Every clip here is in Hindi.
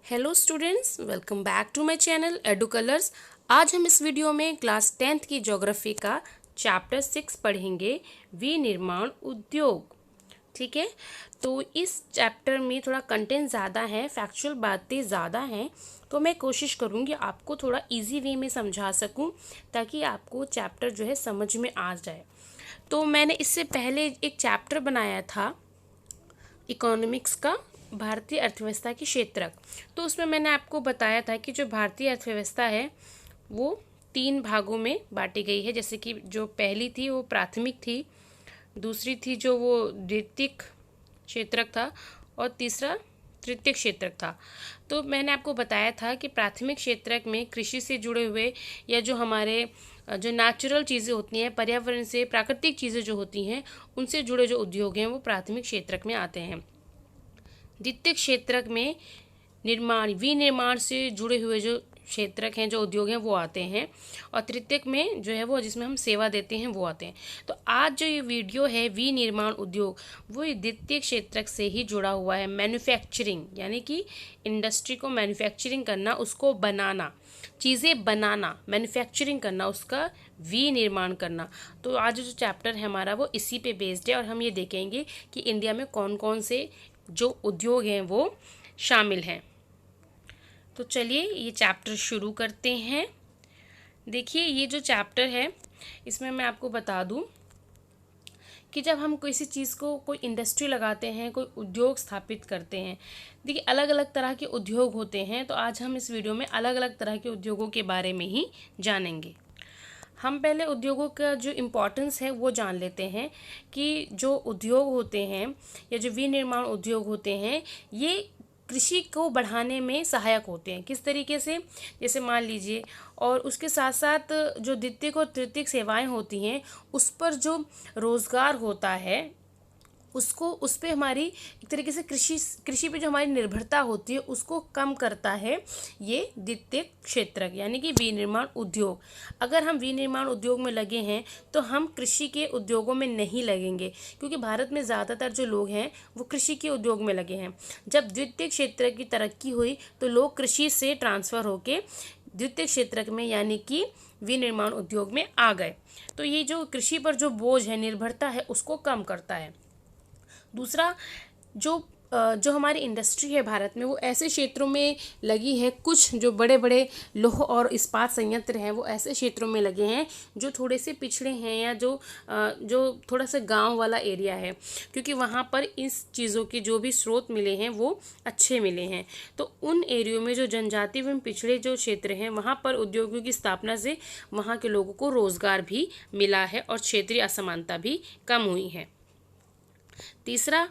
Hello students, welcome back to my channel Edu Colours. आज हम इस वीडियो में क्लास 10th की ज्योग्राफी का चैप्टर 6 पढ़ेंगे, विनिर्माण उद्योग। ठीक है, तो इस चैप्टर में थोड़ा कंटेंट ज़्यादा है, फैक्चुअल बातें ज़्यादा हैं, तो मैं कोशिश करूँगी आपको थोड़ा इजी वे में समझा सकूँ ताकि आपको चैप्टर जो है समझ में आ जाए। तो मैंने इससे पहले एक चैप्टर बनाया था इकोनॉमिक्स का, भारतीय अर्थव्यवस्था की क्षेत्रक। तो उसमें मैंने आपको बताया था कि जो भारतीय अर्थव्यवस्था है वो 3 भागों में बांटी गई है। जैसे कि जो पहली थी वो प्राथमिक थी, दूसरी थी जो वो द्वितीयक क्षेत्रक था, और तीसरा तृतीयक क्षेत्रक था। तो मैंने आपको बताया था कि प्राथमिक क्षेत्रक में कृषि से जुड़े हुए या जो हमारे जो नेचुरल चीज़ें होती हैं, पर्यावरण से प्राकृतिक चीज़ें जो होती हैं, उनसे जुड़े जो उद्योग हैं वो प्राथमिक क्षेत्रक में आते हैं। द्वितीयक क्षेत्रक में विनिर्माण से जुड़े हुए जो क्षेत्रक हैं, जो उद्योग हैं, वो आते हैं। और तृतीयक में जो है वो जिसमें हम सेवा देते हैं वो आते हैं। तो आज जो ये वीडियो है विनिर्माण उद्योग, वो द्वितीयक क्षेत्रक से ही जुड़ा हुआ है। मैन्युफैक्चरिंग यानी कि इंडस्ट्री को मैन्युफैक्चरिंग करना, उसको बनाना, चीज़ें बनाना, मैन्युफैक्चरिंग करना, उसका विनिर्माण करना। तो आज जो चैप्टर है हमारा वो इसी पे बेस्ड है, और हम ये देखेंगे कि इंडिया में कौन कौन से जो उद्योग हैं वो शामिल हैं। तो चलिए ये चैप्टर शुरू करते हैं। देखिए, ये जो चैप्टर है इसमें मैं आपको बता दूं कि जब हम किसी चीज़ को, कोई इंडस्ट्री लगाते हैं, कोई उद्योग स्थापित करते हैं, देखिए अलग अलग तरह के उद्योग होते हैं। तो आज हम इस वीडियो में अलग अलग तरह के उद्योगों के बारे में ही जानेंगे। हम पहले उद्योगों का जो इम्पोर्टेंस है वो जान लेते हैं कि जो उद्योग होते हैं या जो विनिर्माण उद्योग होते हैं, ये कृषि को बढ़ाने में सहायक होते हैं। किस तरीके से? जैसे मान लीजिए, और उसके साथ साथ जो द्वितीयक और तृतीयक सेवाएं होती हैं, उस पर जो रोज़गार होता है उसको, उस पर हमारी एक तरीके से कृषि पे जो हमारी निर्भरता होती है उसको कम करता है ये द्वितीयक क्षेत्रक यानी कि विनिर्माण उद्योग। अगर हम विनिर्माण उद्योग में लगे हैं तो हम कृषि के उद्योगों में नहीं लगेंगे, क्योंकि भारत में ज़्यादातर जो लोग हैं वो कृषि के उद्योग में लगे हैं। जब द्वितीयक क्षेत्र की तरक्की हुई तो लोग कृषि से ट्रांसफ़र होके द्वितीयक क्षेत्रक में यानी कि विनिर्माण उद्योग में आ गए। तो ये जो कृषि पर जो बोझ है, निर्भरता है, उसको कम करता है। दूसरा, जो हमारी इंडस्ट्री है भारत में, वो ऐसे क्षेत्रों में लगी है, कुछ जो बड़े बड़े लौह और इस्पात संयंत्र हैं वो ऐसे क्षेत्रों में लगे हैं जो थोड़े से पिछड़े हैं, या जो थोड़ा सा गांव वाला एरिया है, क्योंकि वहाँ पर इस चीज़ों के जो भी स्रोत मिले हैं वो अच्छे मिले हैं। तो उन एरियो में जो जनजाति एवं पिछड़े जो क्षेत्र हैं वहाँ पर उद्योगों की स्थापना से वहाँ के लोगों को रोज़गार भी मिला है और क्षेत्रीय असमानता भी कम हुई है। तीसरा,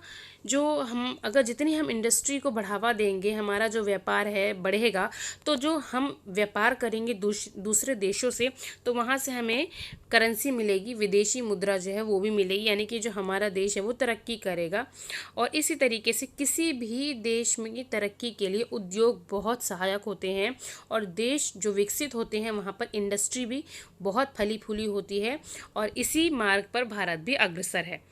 जो हम अगर जितनी हम इंडस्ट्री को बढ़ावा देंगे, हमारा जो व्यापार है बढ़ेगा, तो जो हम व्यापार करेंगे दूसरे देशों से, तो वहाँ से हमें करेंसी मिलेगी, विदेशी मुद्रा जो है वो भी मिलेगी, यानी कि जो हमारा देश है वो तरक्की करेगा। और इसी तरीके से किसी भी देश में की तरक्की के लिए उद्योग बहुत सहायक होते हैं, और देश जो विकसित होते हैं वहाँ पर इंडस्ट्री भी बहुत फली फूली होती है, और इसी मार्ग पर भारत भी अग्रसर है।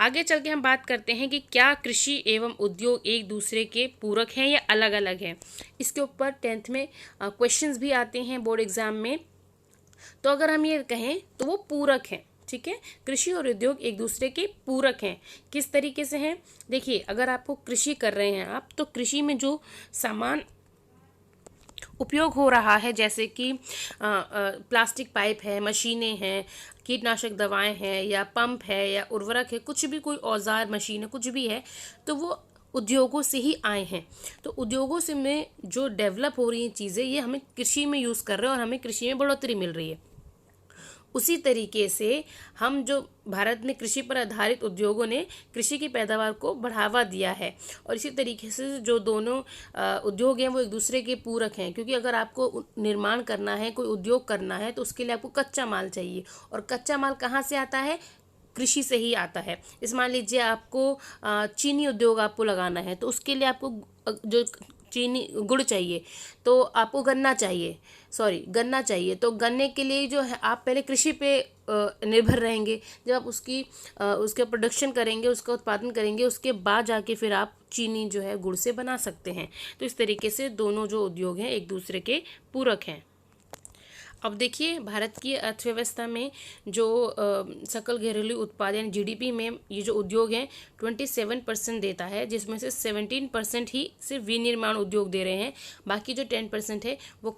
आगे चल के हम बात करते हैं कि क्या कृषि एवं उद्योग एक दूसरे के पूरक हैं या अलग अलग हैं। इसके ऊपर 10th में क्वेश्चंस भी आते हैं बोर्ड एग्जाम में। तो अगर हम ये कहें तो वो पूरक हैं। ठीक है, कृषि और उद्योग एक दूसरे के पूरक हैं। किस तरीके से हैं? देखिए, अगर आपको कृषि कर रहे हैं आप, तो कृषि में जो सामान उपयोग हो रहा है, जैसे कि प्लास्टिक पाइप है, मशीनें हैं, कीटनाशक दवाएं हैं, या पंप है, या उर्वरक है, कुछ भी, कोई औजार मशीन है, कुछ भी है, तो वो उद्योगों से ही आए हैं। तो उद्योगों से में जो डेवलप हो रही हैं चीज़ें, ये हमें कृषि में यूज़ कर रहे हैं और हमें कृषि में बढ़ोतरी मिल रही है। उसी तरीके से हम जो भारत में कृषि पर आधारित उद्योगों ने कृषि की पैदावार को बढ़ावा दिया है, और इसी तरीके से जो दोनों उद्योग हैं वो एक दूसरे के पूरक हैं, क्योंकि अगर आपको निर्माण करना है, कोई उद्योग करना है, तो उसके लिए आपको कच्चा माल चाहिए, और कच्चा माल कहाँ से आता है? कृषि से ही आता है। इस मान लीजिए आपको चीनी उद्योग आपको लगाना है, तो उसके लिए आपको जो चीनी गुड़ चाहिए तो आपको गन्ना चाहिए, तो गन्ने के लिए जो है आप पहले कृषि पे निर्भर रहेंगे। जब आप उसके प्रोडक्शन करेंगे, उसका उत्पादन करेंगे, उसके बाद जाके फिर आप चीनी जो है गुड़ से बना सकते हैं। तो इस तरीके से दोनों जो उद्योग हैं एक दूसरे के पूरक हैं। अब देखिए भारत की अर्थव्यवस्था में जो सकल घरेलू उत्पाद यानी जीडीपी में ये जो उद्योग हैं 27% देता है, जिसमें से 17% ही सिर्फ विनिर्माण उद्योग दे रहे हैं। बाकी जो 10% है वो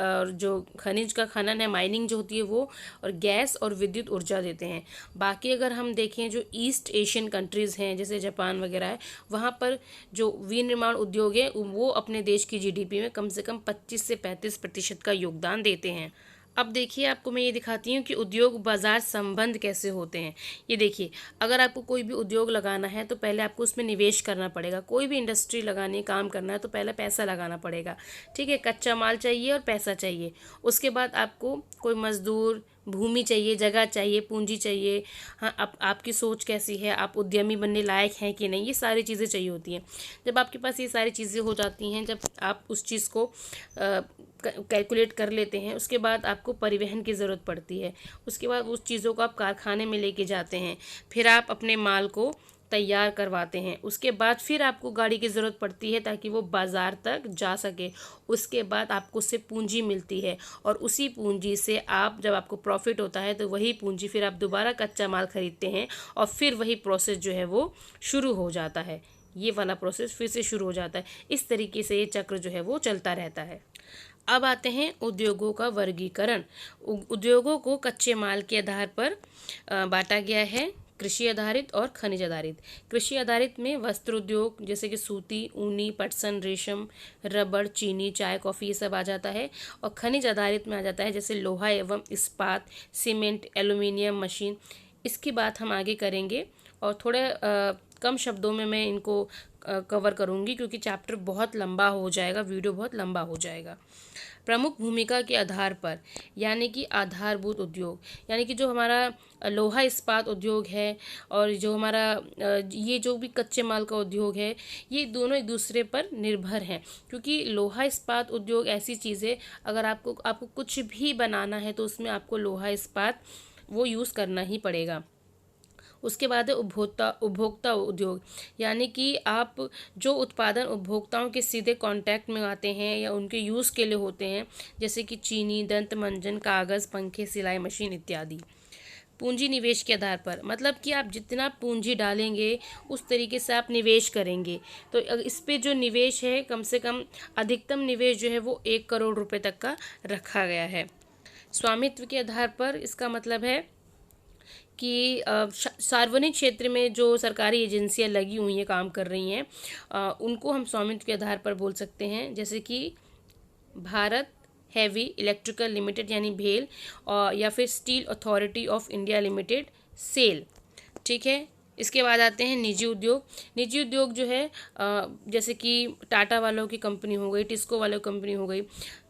और जो खनिज का खनन है, माइनिंग जो होती है वो, और गैस और विद्युत ऊर्जा देते हैं। बाकी अगर हम देखें जो ईस्ट एशियन कंट्रीज़ हैं जैसे जापान वगैरह है, वहाँ पर जो विनिर्माण उद्योग है वो अपने देश की जीडीपी में कम से कम 25 से 35% का योगदान देते हैं। अब देखिए आपको मैं ये दिखाती हूँ कि उद्योग बाजार संबंध कैसे होते हैं। ये देखिए, अगर आपको कोई भी उद्योग लगाना है तो पहले आपको उसमें निवेश करना पड़ेगा। कोई भी इंडस्ट्री लगानी, काम करना है तो पहले पैसा लगाना पड़ेगा, ठीक है। कच्चा माल चाहिए और पैसा चाहिए। उसके बाद आपको कोई मजदूर, भूमि चाहिए, जगह चाहिए, पूंजी चाहिए। हाँ, आपकी सोच कैसी है, आप उद्यमी बनने लायक हैं कि नहीं, ये सारी चीज़ें चाहिए होती हैं। जब आपके पास ये सारी चीज़ें हो जाती हैं, जब आप उस चीज़ को कैलकुलेट कर लेते हैं, उसके बाद आपको परिवहन की ज़रूरत पड़ती है। उसके बाद उस चीज़ों को आप कारखाने में लेके जाते हैं, फिर आप अपने माल को तैयार करवाते हैं। उसके बाद फिर आपको गाड़ी की ज़रूरत पड़ती है ताकि वो बाज़ार तक जा सके। उसके बाद आपको उससे पूंजी मिलती है और उसी पूंजी से आप, जब आपको प्रॉफिट होता है तो वही पूंजी फिर आप दोबारा कच्चा माल खरीदते हैं और फिर वही प्रोसेस जो है वो शुरू हो जाता है। ये वाला प्रोसेस फिर से शुरू हो जाता है। इस तरीके से ये चक्र जो है वो चलता रहता है। अब आते हैं उद्योगों का वर्गीकरण। उद्योगों को कच्चे माल के आधार पर बांटा गया है, कृषि आधारित और खनिज आधारित। कृषि आधारित में वस्त्र उद्योग जैसे कि सूती, ऊनी, पटसन, रेशम, रबड़, चीनी, चाय, कॉफ़ी, ये सब आ जाता है। और खनिज आधारित में आ जाता है जैसे लोहा एवं इस्पात, सीमेंट, एल्यूमिनियम, मशीन। इसकी बात हम आगे करेंगे और थोड़े कम शब्दों में मैं इनको कवर करूँगी क्योंकि चैप्टर बहुत लंबा हो जाएगा, वीडियो बहुत लंबा हो जाएगा। प्रमुख भूमिका के आधार पर यानी कि आधारभूत उद्योग, यानी कि जो हमारा लोहा इस्पात उद्योग है और जो हमारा ये जो भी कच्चे माल का उद्योग है, ये दोनों एक दूसरे पर निर्भर हैं। क्योंकि लोहा इस्पात उद्योग ऐसी चीज़ है, अगर आपको कुछ भी बनाना है तो उसमें आपको लोहा इस्पात वो यूज़ करना ही पड़ेगा। उसके बाद है उपभोक्ता उद्योग, यानी कि आप जो उत्पादन उपभोक्ताओं के सीधे कांटेक्ट में आते हैं या उनके यूज़ के लिए होते हैं, जैसे कि चीनी, दंत मंजन, कागज़, पंखे, सिलाई मशीन इत्यादि। पूंजी निवेश के आधार पर, मतलब कि आप जितना पूंजी डालेंगे उस तरीके से आप निवेश करेंगे। तो इस पे जो निवेश है, कम से कम अधिकतम निवेश जो है वो 1 करोड़ रुपए तक का रखा गया है। स्वामित्व के आधार पर इसका मतलब है कि सार्वजनिक क्षेत्र में जो सरकारी एजेंसियां लगी हुई हैं, काम कर रही हैं, उनको हम स्वामित्व के आधार पर बोल सकते हैं। जैसे कि भारत हैवी इलेक्ट्रिकल लिमिटेड यानी भेल, और या फिर Steel Authority of India Limited SAIL, ठीक है। इसके बाद आते हैं निजी उद्योग। निजी उद्योग जो है जैसे कि टाटा वालों की कंपनी हो गई, टिस्को वालों की कंपनी हो गई,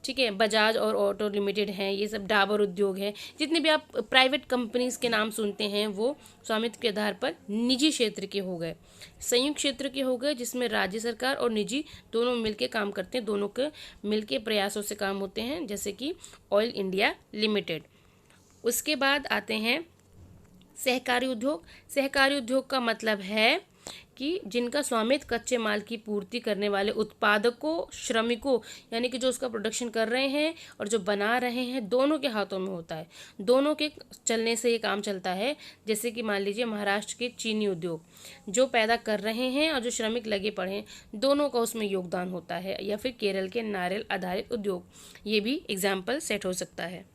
ठीक है, बजाज और ऑटो लिमिटेड हैं, ये सब डाबर उद्योग है। जितने भी आप प्राइवेट कंपनीज के नाम सुनते हैं वो स्वामित्व के आधार पर निजी क्षेत्र के हो गए। संयुक्त क्षेत्र के हो गए जिसमें राज्य सरकार और निजी दोनों मिलकर काम करते हैं, दोनों के मिलके प्रयासों से काम होते हैं, जैसे कि ऑयल इंडिया लिमिटेड। उसके बाद आते हैं सहकारी उद्योग। सहकारी उद्योग का मतलब है कि जिनका स्वामित्व कच्चे माल की पूर्ति करने वाले उत्पादकों, श्रमिकों, यानी कि जो उसका प्रोडक्शन कर रहे हैं और जो बना रहे हैं, दोनों के हाथों में होता है। दोनों के चलने से ये काम चलता है। जैसे कि मान लीजिए महाराष्ट्र के चीनी उद्योग, जो पैदा कर रहे हैं और जो श्रमिक लगे पड़े हैं, दोनों का उसमें योगदान होता है। या फिर केरल के नारियल आधारित उद्योग, ये भी एग्जाम्पल सेट हो सकता है।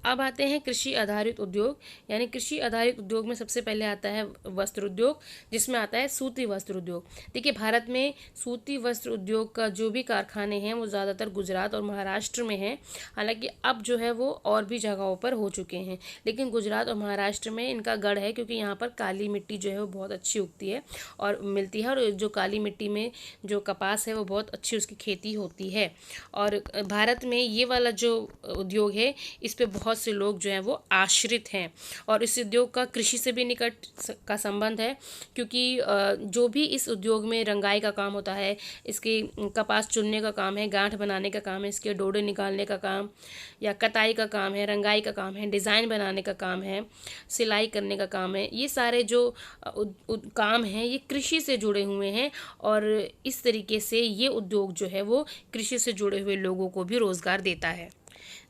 अब आते हैं कृषि आधारित उद्योग, यानी कृषि आधारित उद्योग में सबसे पहले आता है वस्त्र उद्योग, जिसमें आता है सूती वस्त्र उद्योग। देखिए भारत में सूती वस्त्र उद्योग का जो भी कारखाने हैं वो ज़्यादातर गुजरात और महाराष्ट्र में हैं। हालांकि अब जो है वो और भी जगहों पर हो चुके हैं, लेकिन गुजरात और महाराष्ट्र में इनका गढ़ है क्योंकि यहाँ पर काली मिट्टी जो है वो बहुत अच्छी उगती है और मिलती है, और जो काली मिट्टी में जो कपास है वो बहुत अच्छी उसकी खेती होती है। और भारत में ये वाला जो उद्योग है इस पर बहुत बहुत से लोग जो हैं वो आश्रित हैं। और इस उद्योग का कृषि से भी निकट का संबंध है, क्योंकि जो भी इस उद्योग में रंगाई का काम होता है, इसके कपास चुनने का काम है, गांठ बनाने का काम है, इसके डोरे निकालने का काम या कताई का काम है, रंगाई का काम है, डिज़ाइन बनाने का काम है, सिलाई करने का काम है, ये सारे जो काम हैं ये कृषि से जुड़े हुए हैं। और इस तरीके से ये उद्योग जो है वो कृषि से जुड़े हुए लोगों को भी रोज़गार देता है।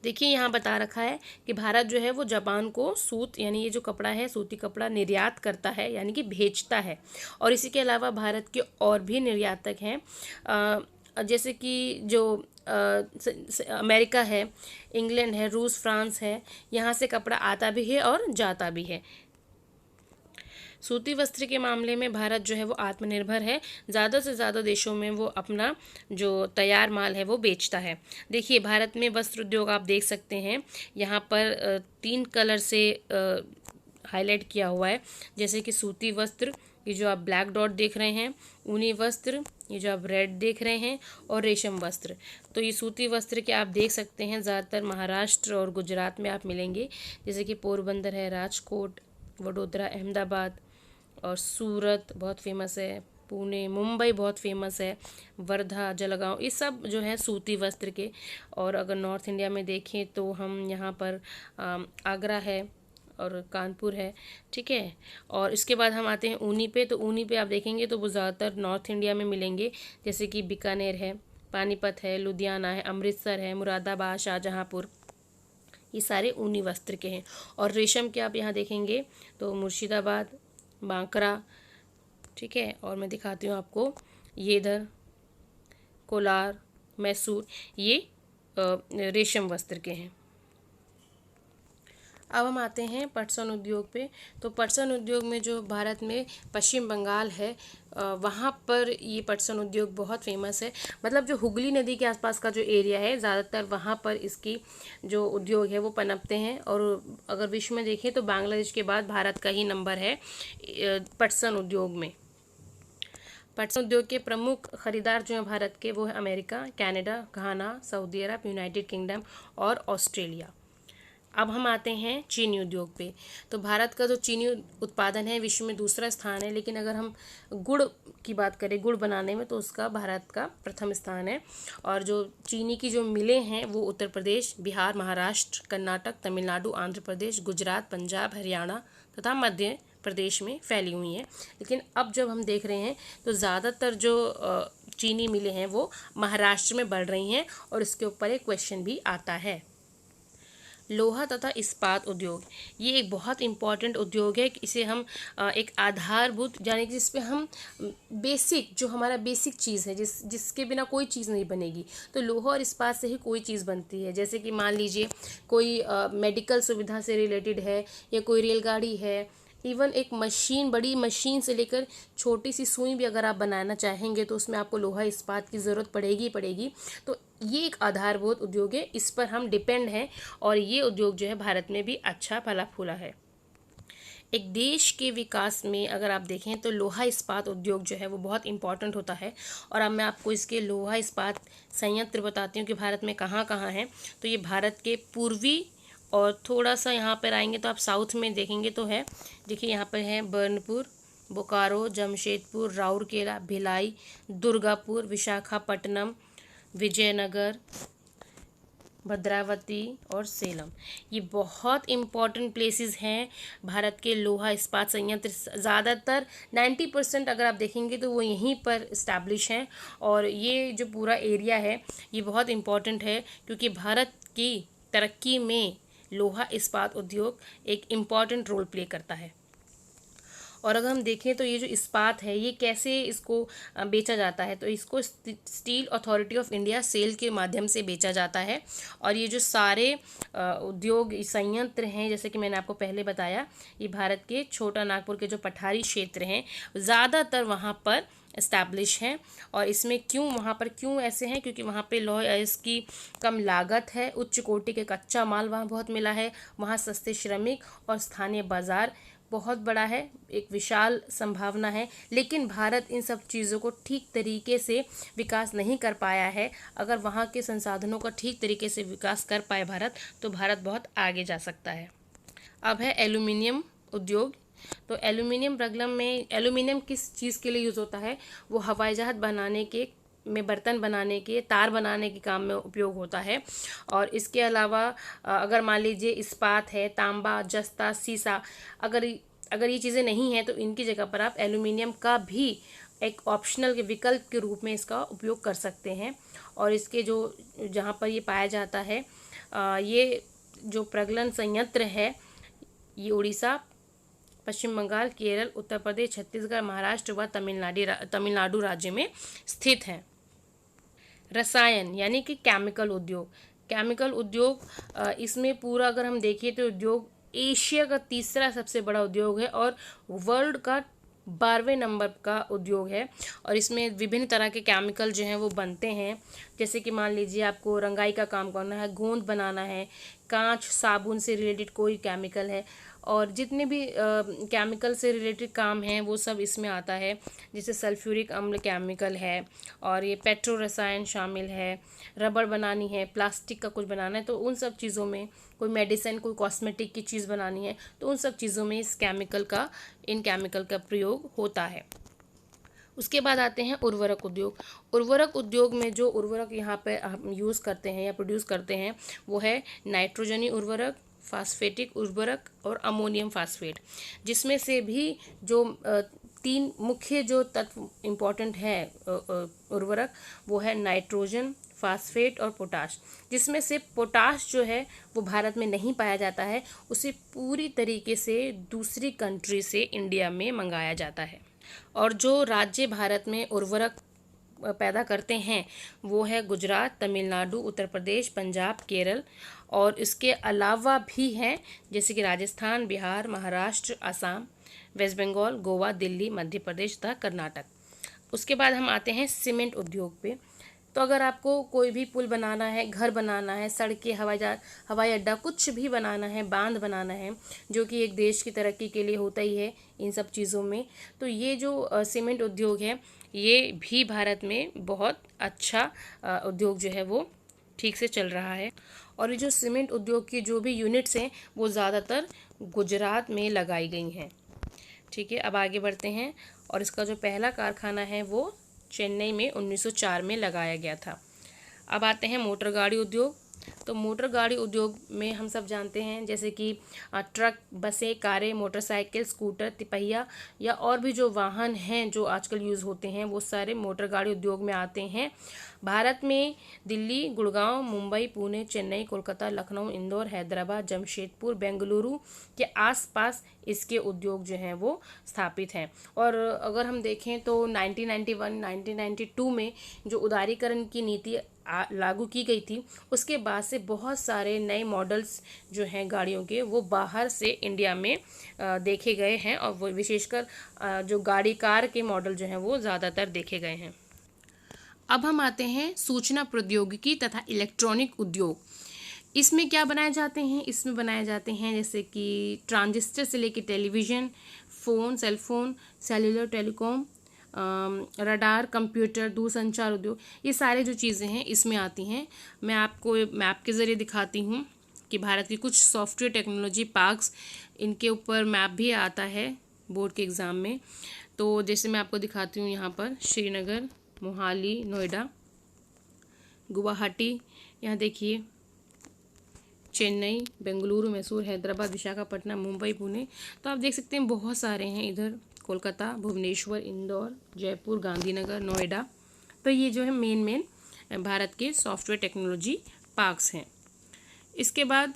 देखिए यहाँ बता रखा है कि भारत जो है वो जापान को सूत यानी ये जो कपड़ा है, सूती कपड़ा निर्यात करता है, यानी कि भेजता है। और इसी के अलावा भारत के और भी निर्यातक हैं, जैसे कि जो अमेरिका है, इंग्लैंड है, रूस, फ्रांस है, यहाँ से कपड़ा आता भी है और जाता भी है। सूती वस्त्र के मामले में भारत जो है वो आत्मनिर्भर है, ज़्यादा से ज़्यादा देशों में वो अपना जो तैयार माल है वो बेचता है। देखिए भारत में वस्त्र उद्योग आप देख सकते हैं, यहाँ पर 3 कलर से हाईलाइट किया हुआ है, जैसे कि सूती वस्त्र, ये जो आप ब्लैक डॉट देख रहे हैं, ऊनी वस्त्र, ये जो आप रेड देख रहे हैं, और रेशम वस्त्र। तो ये सूती वस्त्र के आप देख सकते हैं ज़्यादातर महाराष्ट्र और गुजरात में आप मिलेंगे, जैसे कि पोरबंदर है, राजकोट, वडोदरा, अहमदाबाद और सूरत बहुत फेमस है, पुणे, मुंबई बहुत फेमस है, वर्धा, जलगांव, ये सब जो है सूती वस्त्र के। और अगर नॉर्थ इंडिया में देखें तो हम यहाँ पर आगरा है और कानपुर है, ठीक है। और इसके बाद हम आते हैं ऊनी पे, तो ऊनी पे आप देखेंगे तो वो ज़्यादातर नॉर्थ इंडिया में मिलेंगे, जैसे कि बीकानेर है, पानीपत है, लुधियाना है, अमृतसर है, मुरादाबाद, शाहजहाँपुर, ये सारे ऊनी वस्त्र के हैं। और रेशम के आप यहाँ देखेंगे तो मुर्शिदाबाद, बांकरा, ठीक है। और मैं दिखाती हूँ आपको, ये इधर कोलार, मैसूर, ये रेशम वस्त्र के हैं। अब हम आते हैं पटसन उद्योग पे। तो पटसन उद्योग में जो भारत में पश्चिम बंगाल है, वहाँ पर ये पटसन उद्योग बहुत फेमस है। मतलब जो हुगली नदी के आसपास का जो एरिया है, ज़्यादातर वहाँ पर इसकी जो उद्योग है वो पनपते हैं। और अगर विश्व में देखें तो बांग्लादेश के बाद भारत का ही नंबर है पटसन उद्योग में। पटसन उद्योग के प्रमुख खरीदार जो हैं भारत के, वो है अमेरिका, कनाडा, घाना, सऊदी अरब, यूनाइटेड किंगडम और ऑस्ट्रेलिया। अब हम आते हैं चीनी उद्योग पे। तो भारत का जो चीनी उत्पादन है विश्व में दूसरा स्थान है, लेकिन अगर हम गुड़ की बात करें, गुड़ बनाने में, तो उसका भारत का प्रथम स्थान है। और जो चीनी की जो मिलें हैं वो उत्तर प्रदेश, बिहार, महाराष्ट्र, कर्नाटक, तमिलनाडु, आंध्र प्रदेश, गुजरात, पंजाब, हरियाणा तथा मध्य प्रदेश में फैली हुई हैं। लेकिन अब जब हम देख रहे हैं तो ज़्यादातर जो चीनी मिलें हैं वो महाराष्ट्र में बढ़ रही हैं। और इसके ऊपर एक क्वेश्चन भी आता है। लोहा तथा इस्पात उद्योग, ये एक बहुत इम्पॉर्टेंट उद्योग है। इसे हम एक आधारभूत, यानी कि जिस पे हम बेसिक, जो हमारा बेसिक चीज़ है, जिसके बिना कोई चीज़ नहीं बनेगी, तो लोहा और इस्पात से ही कोई चीज़ बनती है। जैसे कि मान लीजिए कोई मेडिकल सुविधा से रिलेटेड है, या कोई रेलगाड़ी है, इवन एक मशीन, बड़ी मशीन से लेकर छोटी सी सुई भी अगर आप बनाना चाहेंगे तो उसमें आपको लोहा इस्पात की ज़रूरत पड़ेगी ही पड़ेगी। तो ये एक आधारभूत उद्योग है, इस पर हम डिपेंड हैं। और ये उद्योग जो है भारत में भी अच्छा फला फूला है। एक देश के विकास में अगर आप देखें तो लोहा इस्पात उद्योग जो है वो बहुत इम्पॉर्टेंट होता है। और अब मैं आपको इसके लोहा इस्पात संयंत्र बताती हूँ कि भारत में कहाँ कहाँ हैं। तो ये भारत के पूर्वी और थोड़ा सा यहाँ पर आएंगे तो आप साउथ में देखेंगे तो है, देखिए यहाँ पर है बर्नपुर, बोकारो, जमशेदपुर, राउरकेला, भिलाई, दुर्गापुर, विशाखापट्टनम, विजयनगर, भद्रावती और सेलम। ये बहुत इम्पॉर्टेंट प्लेसेस हैं भारत के लोहा इस्पात संयंत्र। ज़्यादातर 90% अगर आप देखेंगे तो वो यहीं पर इस्टेब्लिश हैं। और ये जो पूरा एरिया है ये बहुत इम्पॉर्टेंट है, क्योंकि भारत की तरक्की में लोहा इस्पात उद्योग एक इम्पॉर्टेंट रोल प्ले करता है। और अगर हम देखें तो ये जो इस्पात है ये कैसे इसको बेचा जाता है, तो इसको Steel Authority of India SAIL के माध्यम से बेचा जाता है। और ये जो सारे उद्योग संयंत्र हैं, जैसे कि मैंने आपको पहले बताया, ये भारत के छोटा नागपुर के जो पठारी क्षेत्र हैं ज़्यादातर वहाँ पर इस्टेब्लिश हैं। और इसमें वहाँ पर क्यों ऐसे हैं, क्योंकि वहाँ पे इसकी कम लागत है, उच्च कोटि के कच्चा माल वहाँ बहुत मिला है, वहाँ सस्ते श्रमिक और स्थानीय बाज़ार बहुत बड़ा है, एक विशाल संभावना है, लेकिन भारत इन सब चीज़ों को ठीक तरीके से विकास नहीं कर पाया है। अगर वहाँ के संसाधनों का ठीक तरीके से विकास कर पाए भारत, तो भारत बहुत आगे जा सकता है। अब है एल्यूमिनियम उद्योग। तो एल्यूमिनियम प्रगलम में एल्यूमिनियम किस चीज़ के लिए यूज़ होता है? वो हवाई जहाज़ बनाने के में, बर्तन बनाने के, तार बनाने के काम में उपयोग होता है। और इसके अलावा अगर मान लीजिए इस्पात है, तांबा, जस्ता, सीसा, अगर ये चीज़ें नहीं हैं तो इनकी जगह पर आप एल्यूमिनियम का भी एक ऑप्शनल के विकल्प के रूप में इसका उपयोग कर सकते हैं। और इसके जो जहाँ पर ये पाया जाता है, ये जो प्रगलन संयंत्र है, ये उड़ीसा, पश्चिम बंगाल, केरल, उत्तर प्रदेश, छत्तीसगढ़, महाराष्ट्र व तमिलनाडु राज्य में स्थित है। रसायन यानी कि केमिकल उद्योग, इसमें पूरा अगर हम देखें तो उद्योग एशिया का तीसरा सबसे बड़ा उद्योग है और वर्ल्ड का 12वें नंबर का उद्योग है। और इसमें विभिन्न तरह के केमिकल जो हैं वो बनते हैं। जैसे कि मान लीजिए आपको रंगाई का काम करना है, गोंद बनाना है, कांच, साबुन से रिलेटेड कोई केमिकल है, और जितने भी केमिकल से रिलेटेड काम हैं वो सब इसमें आता है। जैसे सल्फ्यूरिक अम्ल केमिकल है, और ये पेट्रो रसायन शामिल है, रबड़ बनानी है, प्लास्टिक का कुछ बनाना है, तो उन सब चीज़ों में, कोई मेडिसिन, कोई कॉस्मेटिक की चीज़ बनानी है, तो उन सब चीज़ों में इन केमिकल का प्रयोग होता है। उसके बाद आते हैं उर्वरक उद्योग में जो उर्वरक यहाँ पे हम यूज़ करते हैं या प्रोड्यूस करते हैं वो है नाइट्रोजनी उर्वरक, फास्फेटिक उर्वरक और अमोनियम फास्फेट, जिसमें से भी जो 3 मुख्य जो तत्व इम्पॉर्टेंट है उर्वरक, वो है नाइट्रोजन, फास्फेट और पोटाश। जिसमें से पोटाश जो है वो भारत में नहीं पाया जाता है, उसे पूरी तरीके से दूसरी कंट्री से इंडिया में मंगाया जाता है। और जो राज्य भारत में उर्वरक पैदा करते हैं वो है गुजरात, तमिलनाडु, उत्तर प्रदेश, पंजाब, केरल, और इसके अलावा भी हैं जैसे कि राजस्थान, बिहार, महाराष्ट्र, असम, वेस्ट बंगाल, गोवा, दिल्ली, मध्य प्रदेश तथा कर्नाटक। उसके बाद हम आते हैं सीमेंट उद्योग पे। तो अगर आपको कोई भी पुल बनाना है, घर बनाना है, सड़कें, हवाई अड्डा, कुछ भी बनाना है, बांध बनाना है, जो कि एक देश की तरक्की के लिए होता ही है इन सब चीज़ों में, तो ये जो सीमेंट उद्योग है ये भी भारत में बहुत अच्छा उद्योग जो है वो ठीक से चल रहा है। और ये जो सीमेंट उद्योग की जो भी यूनिट्स हैं वो ज़्यादातर गुजरात में लगाई गई हैं। ठीक है, अब आगे बढ़ते हैं। और इसका जो पहला कारखाना है वो चेन्नई में 1904 में लगाया गया था। अब आते हैं मोटर गाड़ी उद्योग। तो मोटर गाड़ी उद्योग में हम सब जानते हैं जैसे कि ट्रक, बसें, कारें, मोटरसाइकिल, स्कूटर, तिपहिया या और भी जो वाहन हैं जो आजकल यूज़ होते हैं वो सारे मोटर गाड़ी उद्योग में आते हैं। भारत में दिल्ली, गुड़गांव, मुंबई, पुणे, चेन्नई, कोलकाता, लखनऊ, इंदौर, हैदराबाद, जमशेदपुर, बेंगलुरु के आसपास इसके उद्योग जो हैं वो स्थापित हैं। और अगर हम देखें तो 1991-1992 में जो उदारीकरण की नीति लागू की गई थी, उसके बाद से बहुत सारे नए मॉडल्स जो हैं गाड़ियों के वो बाहर से इंडिया में देखे गए हैं, और वो विशेषकर जो गाड़ी कार के मॉडल जो हैं वो ज़्यादातर देखे गए हैं। अब हम आते हैं सूचना प्रौद्योगिकी तथा इलेक्ट्रॉनिक उद्योग। इसमें क्या बनाए जाते हैं? इसमें बनाए जाते हैं जैसे कि ट्रांजिस्टर से लेकर television, phone, cellphone, cellular, telecom, radar, computer, दूरसंचार उद्योग, ये सारे जो चीज़ें हैं इसमें आती हैं। मैं आपको मैप के ज़रिए दिखाती हूँ कि भारत की कुछ सॉफ्टवेयर टेक्नोलॉजी पार्क्स, इनके ऊपर मैप भी आता है बोर्ड के एग्ज़ाम में। तो जैसे मैं आपको दिखाती हूँ यहाँ पर श्रीनगर, मोहाली, नोएडा, गुवाहाटी, यहाँ देखिए चेन्नई, बेंगलुरु, मैसूर, हैदराबाद, विशाखापट्टनम, मुंबई, पुणे। तो आप देख सकते हैं बहुत सारे हैं इधर, कोलकाता, भुवनेश्वर, इंदौर, जयपुर, गांधीनगर, नोएडा। तो ये जो है मेन भारत के सॉफ्टवेयर टेक्नोलॉजी पार्क्स हैं। इसके बाद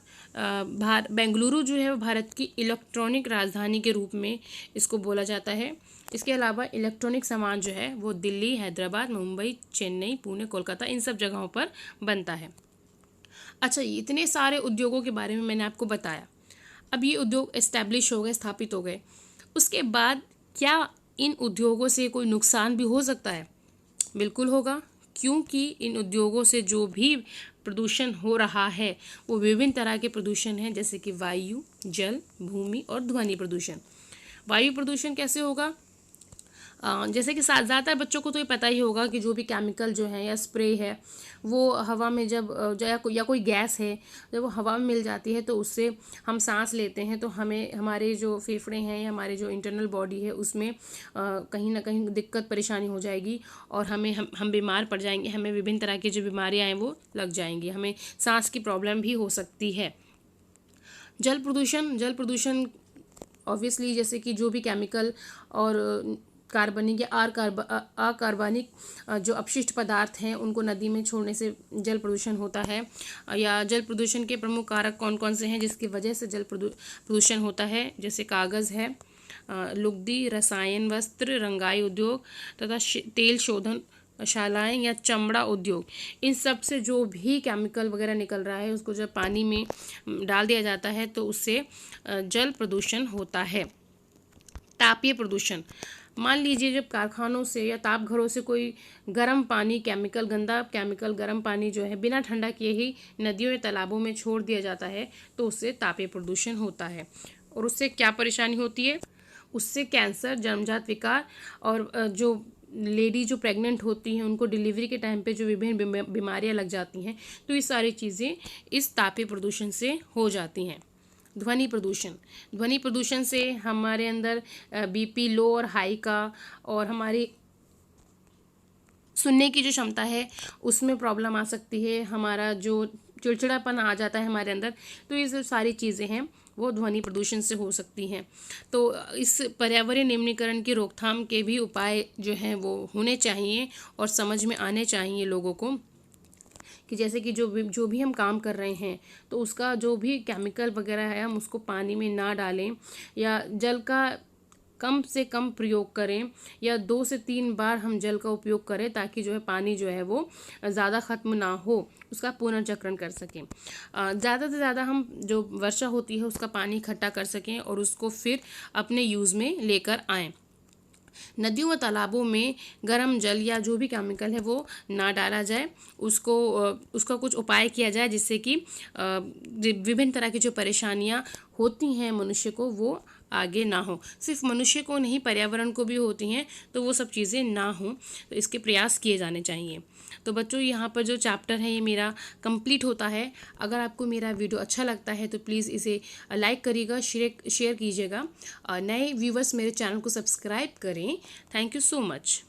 बेंगलुरु जो है वो भारत की इलेक्ट्रॉनिक राजधानी के रूप में इसको बोला जाता है। इसके अलावा इलेक्ट्रॉनिक सामान जो है वो दिल्ली, हैदराबाद, मुंबई, चेन्नई, पुणे, कोलकाता, इन सब जगहों पर बनता है। अच्छा, इतने सारे उद्योगों के बारे में मैंने आपको बताया। अब ये उद्योग एस्टैब्लिश हो गए, स्थापित हो गए, उसके बाद क्या इन उद्योगों से कोई नुकसान भी हो सकता है? बिल्कुल होगा, क्योंकि इन उद्योगों से जो भी प्रदूषण हो रहा है वो विभिन्न तरह के प्रदूषण हैं, जैसे कि वायु, जल, भूमि और ध्वनि प्रदूषण। वायु प्रदूषण कैसे होगा? जैसे कि ज़्यादातर बच्चों को तो ये पता ही होगा कि जो भी केमिकल जो है या स्प्रे है वो हवा में जब या कोई गैस है जब वो हवा में मिल जाती है तो उससे हम सांस लेते हैं तो हमें हमारे जो फेफड़े हैं या हमारे जो इंटरनल बॉडी है उसमें कहीं ना कहीं दिक्कत परेशानी हो जाएगी और हम बीमार पड़ जाएंगे, हमें विभिन्न तरह की जो बीमारियां हैं वो लग जाएंगी, हमें सांस की प्रॉब्लम भी हो सकती है। जल प्रदूषण ऑब्वियसली जैसे कि जो भी केमिकल और कार्बनिक या अकार्बनिक जो अपशिष्ट पदार्थ हैं उनको नदी में छोड़ने से जल प्रदूषण होता है। या जल प्रदूषण के प्रमुख कारक कौन कौन से हैं जिसकी वजह से जल प्रदूषण होता है? जैसे कागज़ है, लुगदी, रसायन, वस्त्र, रंगाई उद्योग तथा तेल शोधन शालाएं या चमड़ा उद्योग। इन सब से जो भी केमिकल वगैरह निकल रहा है उसको जब पानी में डाल दिया जाता है तो उससे जल प्रदूषण होता है। तापीय प्रदूषण, मान लीजिए जब कारखानों से या ताप घरों से कोई गर्म पानी गंदा केमिकल गर्म पानी जो है बिना ठंडा किए ही नदियों या तालाबों में छोड़ दिया जाता है तो उससे तापीय प्रदूषण होता है। और उससे क्या परेशानी होती है? उससे कैंसर, जन्मजात विकार और जो लेडी जो प्रेग्नेंट होती हैं उनको डिलीवरी के टाइम पे जो विभिन्न बीमारियां लग जाती हैं तो ये सारी चीज़ें इस तापीय प्रदूषण से हो जाती हैं। ध्वनि प्रदूषण से हमारे अंदर बीपी लो और हाई का और हमारी सुनने की जो क्षमता है उसमें प्रॉब्लम आ सकती है, हमारा जो चिड़चिड़ापन आ जाता है हमारे अंदर, तो ये सब सारी चीज़ें हैं वो ध्वनि प्रदूषण से हो सकती हैं। तो इस पर्यावरणीय निम्नीकरण की रोकथाम के भी उपाय जो हैं वो होने चाहिए और समझ में आने चाहिए लोगों को कि जैसे कि जो भी हम काम कर रहे हैं तो उसका जो भी केमिकल वगैरह है हम उसको पानी में ना डालें या जल का कम से कम प्रयोग करें या 2 से 3 बार हम जल का उपयोग करें ताकि जो है पानी जो है वो ज़्यादा ख़त्म ना हो, उसका पुनर्चक्रण कर सकें। ज़्यादा से ज़्यादा हम जो वर्षा होती है उसका पानी इकट्ठा कर सकें और उसको फिर अपने यूज़ में लेकर आएँ। नदियों व तालाबों में गर्म जल या जो भी केमिकल है वो ना डाला जाए, उसका कुछ उपाय किया जाए जिससे कि विभिन्न तरह की जो परेशानियां होती हैं मनुष्य को वो आगे ना हो। सिर्फ मनुष्य को नहीं पर्यावरण को भी होती हैं तो वो सब चीज़ें ना हों, तो इसके प्रयास किए जाने चाहिए। तो बच्चों यहाँ पर जो चैप्टर है ये मेरा कंप्लीट होता है। अगर आपको मेरा वीडियो अच्छा लगता है तो प्लीज़ इसे लाइक करिएगा, शेयर कीजिएगा। नए व्यूवर्स मेरे चैनल को सब्सक्राइब करें। Thank you so much.